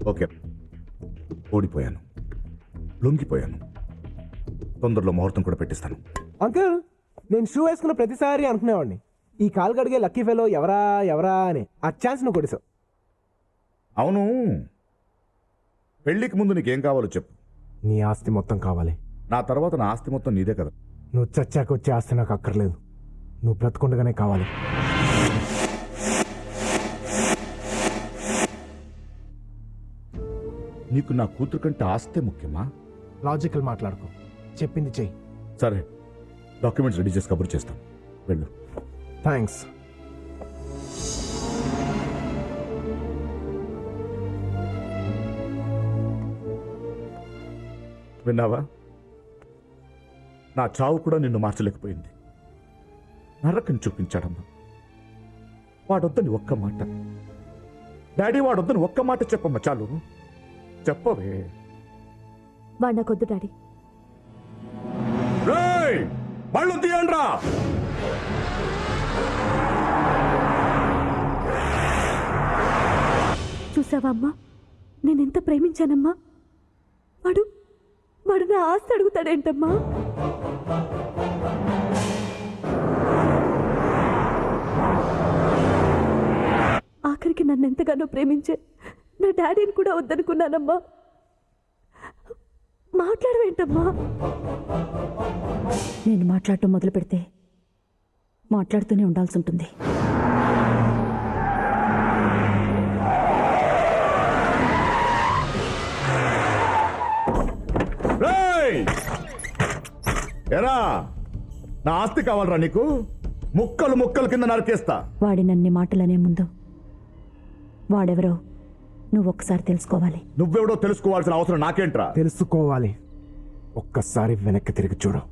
Okay, ఓడిపోయాను, లొంగిపోయాను. తొందరలో ముహూర్తం కూడా పెట్టిస్తాను. అంకుల్, నేను షూ వేసుకున్న ప్రతిసారి అనుకునేవాడిని, ఈ కాలు కడిగే లక్కీ ఫెలో ఎవరా ఎవరా అని. ఆ ఛాన్స్ నువ్వు కొడిసావు. అవును, పెళ్లికి ముందు నీకేం కావాలో చెప్పు. నీ ఆస్తి మొత్తం కావాలి. నా తర్వాత నా ఆస్తి మొత్తం నీదే కదా. నువ్వు చచ్చాక వచ్చే ఆస్తి నాకు అక్కర్లేదు, నువ్వు బ్రతుకుండగానే కావాలి. నీకు నా కూతురు కంటే ఆస్తే ముఖ్యమా? లాజికల్ మాట్లాడుకో, చెప్పింది చెయ్యి. సరే, డాక్యుమెంట్స్ రెడీ చేసి కబురు చేస్తాం. వెళ్ళు. థ్యాంక్స్. విన్నావా? నా చావు కూడా నిన్ను మార్చలేకపోయింది. నరకం చూపించాడమ్మా. వాడొద్దని ఒక్క మాట, డాడీ వాడొద్దని ఒక్క మాట చెప్పమ్మా, చాలు. చెప్పవే. వాడు నాకొద్దు డాడీ. వాళ్ళు తీయండ్రా. చూసావా అమ్మా, నేనెంత ప్రేమించానమ్మా. వాడు వాడు నా ఆస్తి అడుగుతాడేంటమ్మా? ఆఖరికి నన్ను ఎంతగానో ప్రేమించే నా డాడీని కూడా వద్దనుకున్నానమ్మా. మాట్లాడవేంటమ్మా? నేను మాట్లాడటం మొదలు పెడితే మాట్లాడుతూనే ఉండాల్సి ఉంటుంది. ఎరా, నా ఆస్తి కావాలరా నీకు? ముక్కలు ముక్కలు కింద నరికేస్తా. వాడి నన్ని మాటలనే ముందు వాడెవరో నువ్వు ఒక్కసారి తెలుసుకోవాలి. నువ్వెవడో తెలుసుకోవాల్సిన అవసరం నాకేంట్రా? తెలుసుకోవాలి. ఒక్కసారి వెనక్కి తిరిగి చూడు.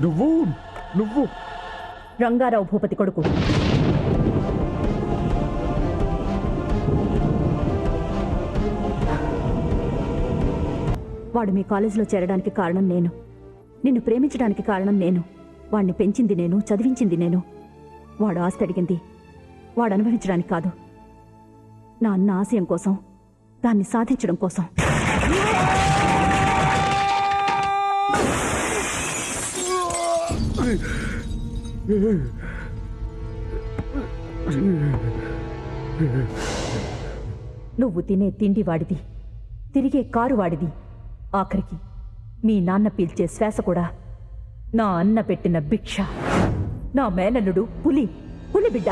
నువ్వు నువ్వు రంగారావు భూపతి కొడుకు. వాడు మీ కాలేజీలో చేరడానికి కారణం నేను, నిన్ను ప్రేమించడానికి కారణం నేను, వాడిని పెంచింది నేను, చదివించింది నేను. వాడు ఆస్తి అడిగింది వాడు అనుభవించడానికి కాదు, నా అన్న ఆశయం కోసం, దాన్ని సాధించడం కోసం. నువ్వు తినే తిండి వాడిది, తిరిగే కారు వాడిది, ఆఖరికి మీ నాన్న పీల్చే శ్వాస కూడా నా అన్న పెట్టిన భిక్ష. నా మేనల్లుడు పులి, పులి బిడ్డ.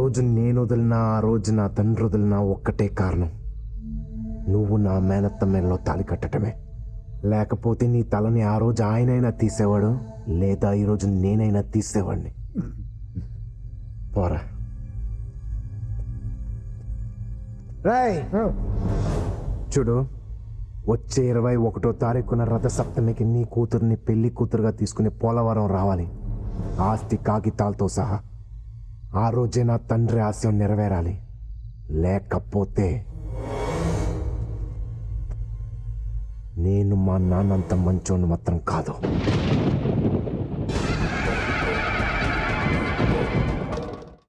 రోజు నేను వదిలినా ఆ రోజు నా తండ్రి వదిలినా ఒక్కటే కారణం, నువ్వు నా మేనత్త మెడలో తాళి కట్టడమే. లేకపోతే నీ తలని ఆ రోజు ఆయనైనా తీసేవాడు, లేదా ఈరోజు నేనైనా తీసేవాడిని. పోరా. రాయ్ చూడు, వచ్చే 21వ తారీఖున రథసప్తమికి నీ కూతుర్ని పెళ్లి కూతురుగా తీసుకుని పోలవరం రావాలి, ఆస్తి కాగితాలతో సహా. ఆ రోజే నా తండ్రి ఆశయం నెరవేరాలి. లేకపోతే నేను మా నాన్నంత మంచోని మాత్రం కాదు.